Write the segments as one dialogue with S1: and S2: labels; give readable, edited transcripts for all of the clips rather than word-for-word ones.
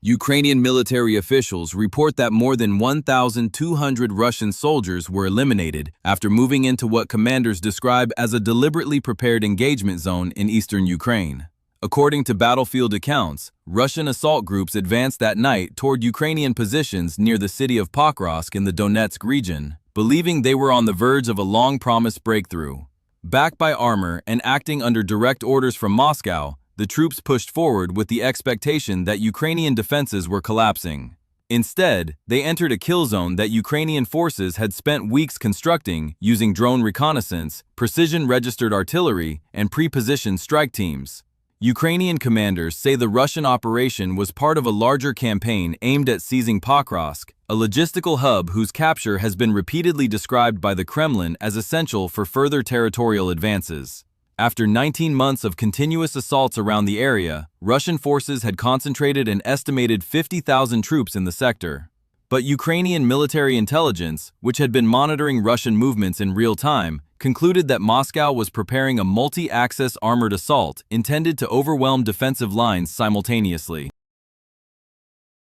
S1: Ukrainian military officials report that more than 1,200 Russian soldiers were eliminated after moving into what commanders describe as a deliberately prepared engagement zone in eastern Ukraine. According to battlefield accounts, Russian assault groups advanced that night toward Ukrainian positions near the city of Pokrosk in the Donetsk region, believing they were on the verge of a long-promised breakthrough. Backed by armor and acting under direct orders from Moscow, the troops pushed forward with the expectation that Ukrainian defenses were collapsing. Instead, they entered a kill zone that Ukrainian forces had spent weeks constructing using drone reconnaissance, precision-registered artillery, and pre-positioned strike teams. Ukrainian commanders say the Russian operation was part of a larger campaign aimed at seizing Pokrosk, a logistical hub whose capture has been repeatedly described by the Kremlin as essential for further territorial advances. After 19 months of continuous assaults around the area, Russian forces had concentrated an estimated 50,000 troops in the sector. But Ukrainian military intelligence, which had been monitoring Russian movements in real time, concluded that Moscow was preparing a multi-axis armored assault intended to overwhelm defensive lines simultaneously.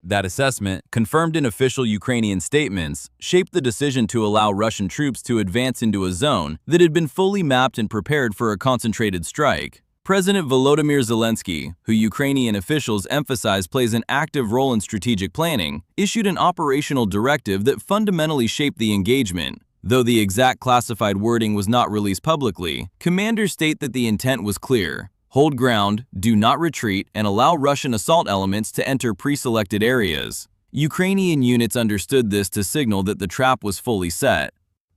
S1: That assessment, confirmed in official Ukrainian statements, shaped the decision to allow Russian troops to advance into a zone that had been fully mapped and prepared for a concentrated strike. President Volodymyr Zelensky, who Ukrainian officials emphasize plays an active role in strategic planning, issued an operational directive that fundamentally shaped the engagement. Though the exact classified wording was not released publicly, commanders state that the intent was clear: hold ground, do not retreat, and allow Russian assault elements to enter pre-selected areas. Ukrainian units understood this to signal that the trap was fully set.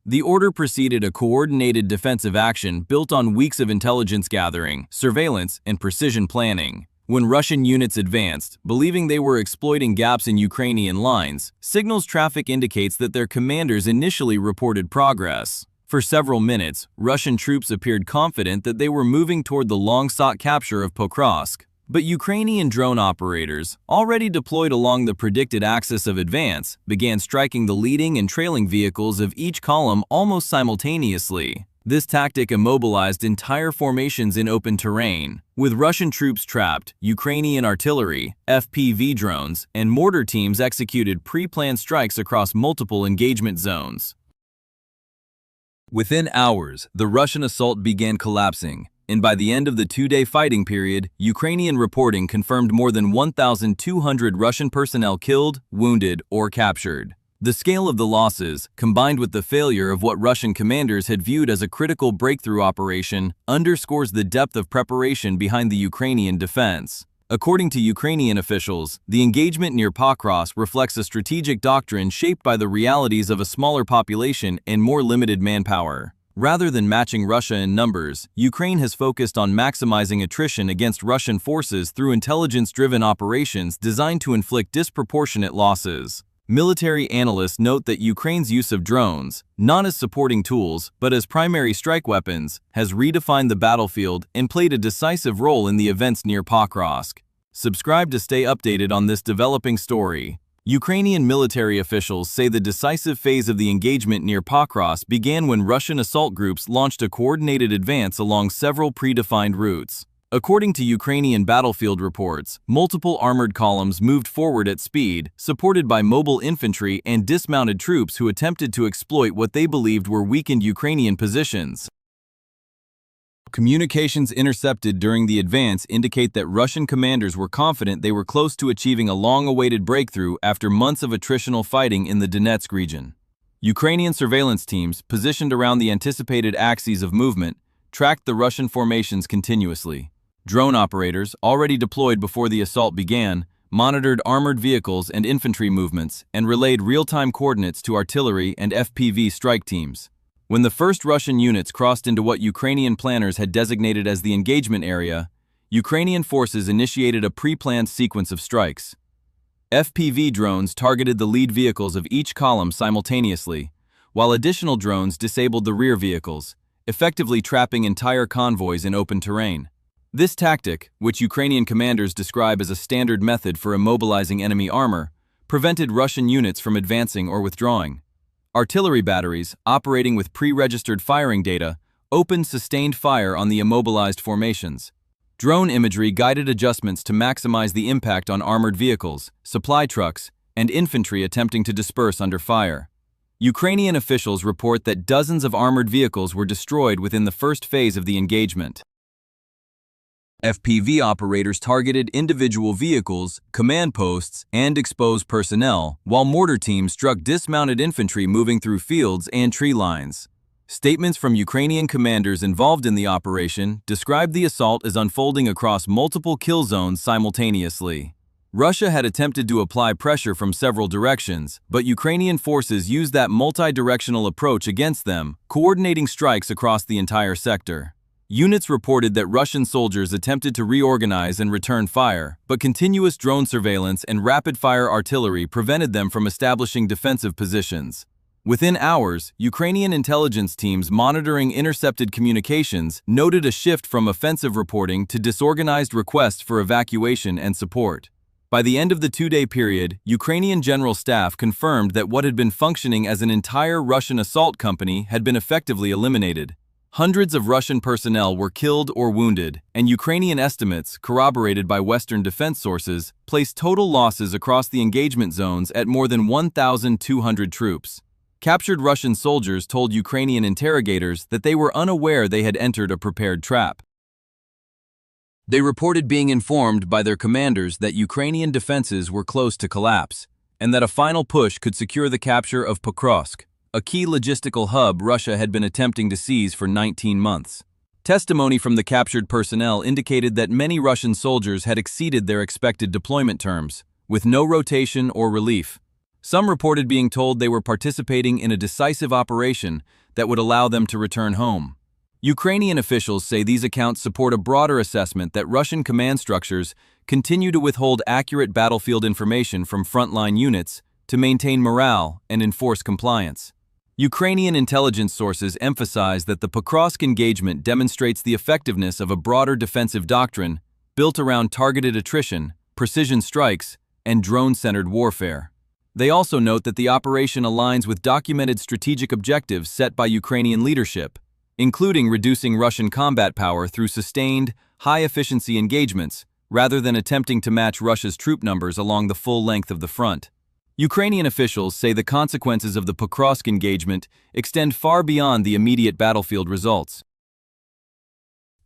S1: The order preceded a coordinated defensive action built on weeks of intelligence gathering, surveillance, and precision planning. When Russian units advanced, believing they were exploiting gaps in Ukrainian lines, signals traffic indicates that their commanders initially reported progress. For several minutes, Russian troops appeared confident that they were moving toward the long-sought capture of Pokrosk. But Ukrainian drone operators, already deployed along the predicted axis of advance, began striking the leading and trailing vehicles of each column almost simultaneously. This tactic immobilized entire formations in open terrain. With Russian troops trapped, Ukrainian artillery, FPV drones, and mortar teams executed pre-planned strikes across multiple engagement zones. Within hours, the Russian assault began collapsing, and by the end of the two-day fighting period, Ukrainian reporting confirmed more than 1,200 Russian personnel killed, wounded, or captured. The scale of the losses, combined with the failure of what Russian commanders had viewed as a critical breakthrough operation, underscores the depth of preparation behind the Ukrainian defense. According to Ukrainian officials, the engagement near Pokrosk reflects a strategic doctrine shaped by the realities of a smaller population and more limited manpower. Rather than matching Russia in numbers, Ukraine has focused on maximizing attrition against Russian forces through intelligence-driven operations designed to inflict disproportionate losses. Military analysts note that Ukraine's use of drones, not as supporting tools but as primary strike weapons, has redefined the battlefield and played a decisive role in the events near Pokrosk. Subscribe to stay updated on this developing story. Ukrainian military officials say the decisive phase of the engagement near Pokrosk began when Russian assault groups launched a coordinated advance along several predefined routes. According to Ukrainian battlefield reports, multiple armored columns moved forward at speed, supported by mobile infantry and dismounted troops who attempted to exploit what they believed were weakened Ukrainian positions. Communications intercepted during the advance indicate that Russian commanders were confident they were close to achieving a long-awaited breakthrough after months of attritional fighting in the Donetsk region. Ukrainian surveillance teams, positioned around the anticipated axes of movement, tracked the Russian formations continuously. Drone operators, already deployed before the assault began, monitored armored vehicles and infantry movements and relayed real-time coordinates to artillery and FPV strike teams. When the first Russian units crossed into what Ukrainian planners had designated as the engagement area, Ukrainian forces initiated a pre-planned sequence of strikes. FPV drones targeted the lead vehicles of each column simultaneously, while additional drones disabled the rear vehicles, effectively trapping entire convoys in open terrain. This tactic, which Ukrainian commanders describe as a standard method for immobilizing enemy armor, prevented Russian units from advancing or withdrawing. Artillery batteries, operating with pre-registered firing data, opened sustained fire on the immobilized formations. Drone imagery guided adjustments to maximize the impact on armored vehicles, supply trucks, and infantry attempting to disperse under fire. Ukrainian officials report that dozens of armored vehicles were destroyed within the first phase of the engagement. FPV operators targeted individual vehicles, command posts, and exposed personnel, while mortar teams struck dismounted infantry moving through fields and tree lines. Statements from Ukrainian commanders involved in the operation described the assault as unfolding across multiple kill zones simultaneously. Russia had attempted to apply pressure from several directions, but Ukrainian forces used that multi-directional approach against them, coordinating strikes across the entire sector. Units reported that Russian soldiers attempted to reorganize and return fire, but continuous drone surveillance and rapid-fire artillery prevented them from establishing defensive positions. Within hours, Ukrainian intelligence teams monitoring intercepted communications noted a shift from offensive reporting to disorganized requests for evacuation and support. By the end of the two-day period, Ukrainian General Staff confirmed that what had been functioning as an entire Russian assault company had been effectively eliminated. Hundreds of Russian personnel were killed or wounded, and Ukrainian estimates, corroborated by Western defense sources, placed total losses across the engagement zones at more than 1,200 troops. Captured Russian soldiers told Ukrainian interrogators that they were unaware they had entered a prepared trap. They reported being informed by their commanders that Ukrainian defenses were close to collapse, and that a final push could secure the capture of Pokrosk, a key logistical hub Russia had been attempting to seize for 19 months. Testimony from the captured personnel indicated that many Russian soldiers had exceeded their expected deployment terms, with no rotation or relief. Some reported being told they were participating in a decisive operation that would allow them to return home. Ukrainian officials say these accounts support a broader assessment that Russian command structures continue to withhold accurate battlefield information from frontline units to maintain morale and enforce compliance. Ukrainian intelligence sources emphasize that the Pokrosk engagement demonstrates the effectiveness of a broader defensive doctrine built around targeted attrition, precision strikes, and drone-centered warfare. They also note that the operation aligns with documented strategic objectives set by Ukrainian leadership, including reducing Russian combat power through sustained, high-efficiency engagements, rather than attempting to match Russia's troop numbers along the full length of the front. Ukrainian officials say the consequences of the Pokrosk engagement extend far beyond the immediate battlefield results.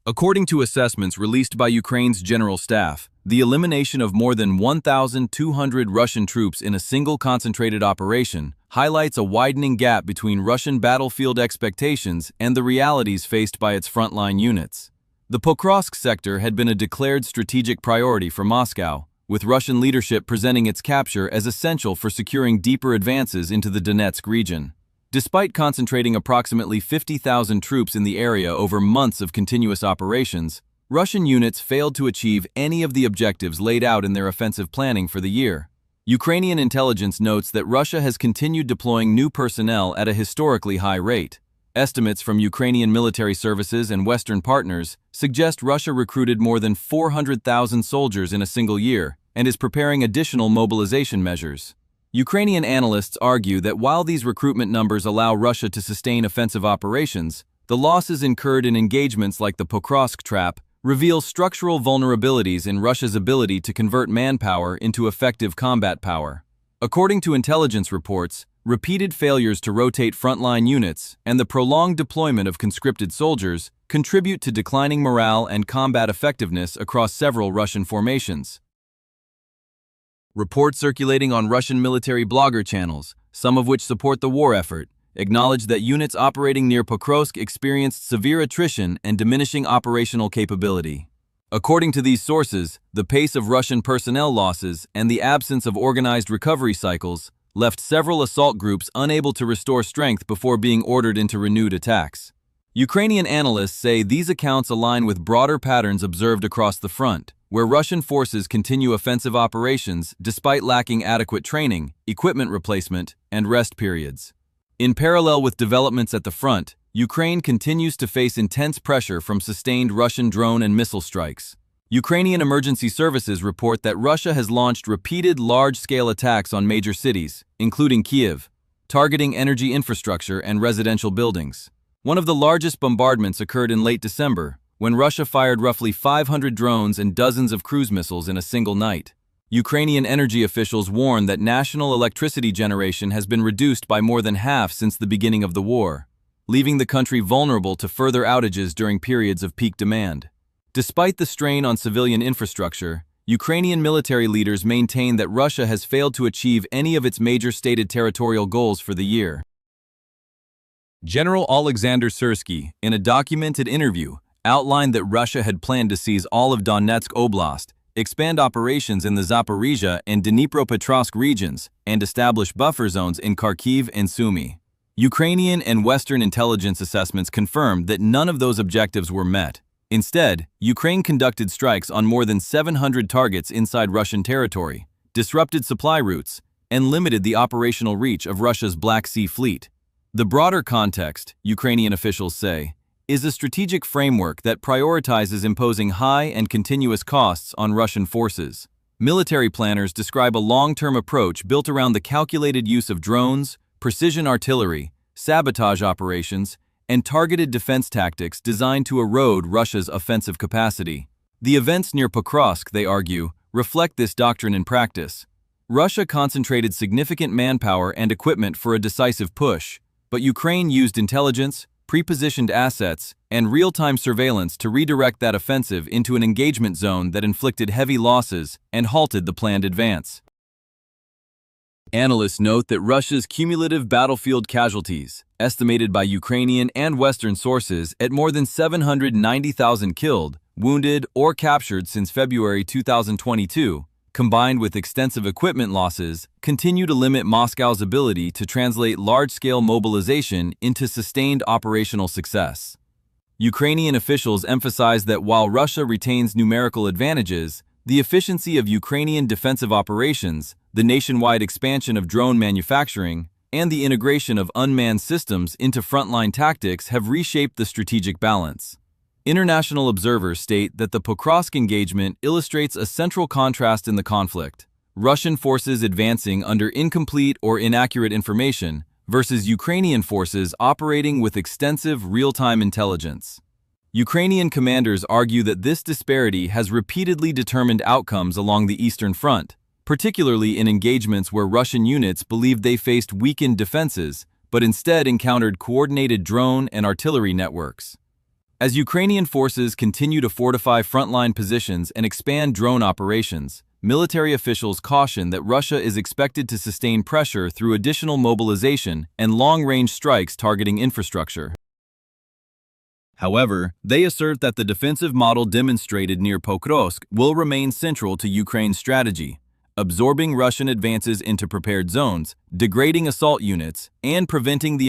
S1: According to assessments released by Ukraine's General Staff, the elimination of more than 1,200 Russian troops in a single concentrated operation highlights a widening gap between Russian battlefield expectations and the realities faced by its frontline units. The Pokrosk sector had been a declared strategic priority for Moscow, with Russian leadership presenting its capture as essential for securing deeper advances into the Donetsk region. Despite concentrating approximately 50,000 troops in the area over months of continuous operations, Russian units failed to achieve any of the objectives laid out in their offensive planning for the year. Ukrainian intelligence notes that Russia has continued deploying new personnel at a historically high rate. Estimates from Ukrainian military services and Western partners suggest Russia recruited more than 400,000 soldiers in a single year and is preparing additional mobilization measures. Ukrainian analysts argue that while these recruitment numbers allow Russia to sustain offensive operations, the losses incurred in engagements like the Pokrosk trap reveal structural vulnerabilities in Russia's ability to convert manpower into effective combat power. According to intelligence reports, repeated failures to rotate frontline units and the prolonged deployment of conscripted soldiers contribute to declining morale and combat effectiveness across several Russian formations. Reports circulating on Russian military blogger channels, some of which support the war effort, acknowledge that units operating near Pokrosk experienced severe attrition and diminishing operational capability. According to these sources, the pace of Russian personnel losses and the absence of organized recovery cycles left several assault groups unable to restore strength before being ordered into renewed attacks. Ukrainian analysts say these accounts align with broader patterns observed across the front, where Russian forces continue offensive operations despite lacking adequate training, equipment replacement, and rest periods. In parallel with developments at the front, Ukraine continues to face intense pressure from sustained Russian drone and missile strikes. Ukrainian emergency services report that Russia has launched repeated large-scale attacks on major cities, including Kyiv, targeting energy infrastructure and residential buildings. One of the largest bombardments occurred in late December, when Russia fired roughly 500 drones and dozens of cruise missiles in a single night. Ukrainian energy officials warn that national electricity generation has been reduced by more than half since the beginning of the war, leaving the country vulnerable to further outages during periods of peak demand. Despite the strain on civilian infrastructure, Ukrainian military leaders maintain that Russia has failed to achieve any of its major stated territorial goals for the year. General Alexander Syrsky, in a documented interview, outlined that Russia had planned to seize all of Donetsk Oblast, expand operations in the Zaporizhia and Dnipropetrovsk regions, and establish buffer zones in Kharkiv and Sumy. Ukrainian and Western intelligence assessments confirmed that none of those objectives were met. Instead, Ukraine conducted strikes on more than 700 targets inside Russian territory, disrupted supply routes, and limited the operational reach of Russia's Black Sea Fleet. The broader context, Ukrainian officials say, is a strategic framework that prioritizes imposing high and continuous costs on Russian forces. Military planners describe a long-term approach built around the calculated use of drones, precision artillery, sabotage operations, and targeted defense tactics designed to erode Russia's offensive capacity. The events near Pokrosk, they argue, reflect this doctrine in practice. Russia concentrated significant manpower and equipment for a decisive push, but Ukraine used intelligence, pre-positioned assets, and real-time surveillance to redirect that offensive into an engagement zone that inflicted heavy losses and halted the planned advance. Analysts note that Russia's cumulative battlefield casualties, estimated by Ukrainian and Western sources at more than 790,000 killed, wounded, or captured since February 2022, combined with extensive equipment losses, continue to limit Moscow's ability to translate large-scale mobilization into sustained operational success. Ukrainian officials emphasize that while Russia retains numerical advantages, the efficiency of Ukrainian defensive operations, the nationwide expansion of drone manufacturing, and the integration of unmanned systems into frontline tactics have reshaped the strategic balance. International observers state that the Pokrosk engagement illustrates a central contrast in the conflict: Russian forces advancing under incomplete or inaccurate information versus Ukrainian forces operating with extensive real-time intelligence. Ukrainian commanders argue that this disparity has repeatedly determined outcomes along the Eastern Front, particularly in engagements where Russian units believed they faced weakened defenses, but instead encountered coordinated drone and artillery networks. As Ukrainian forces continue to fortify frontline positions and expand drone operations, military officials caution that Russia is expected to sustain pressure through additional mobilization and long-range strikes targeting infrastructure. However, they assert that the defensive model demonstrated near Pokrosk will remain central to Ukraine's strategy, absorbing Russian advances into prepared zones, degrading assault units, and preventing the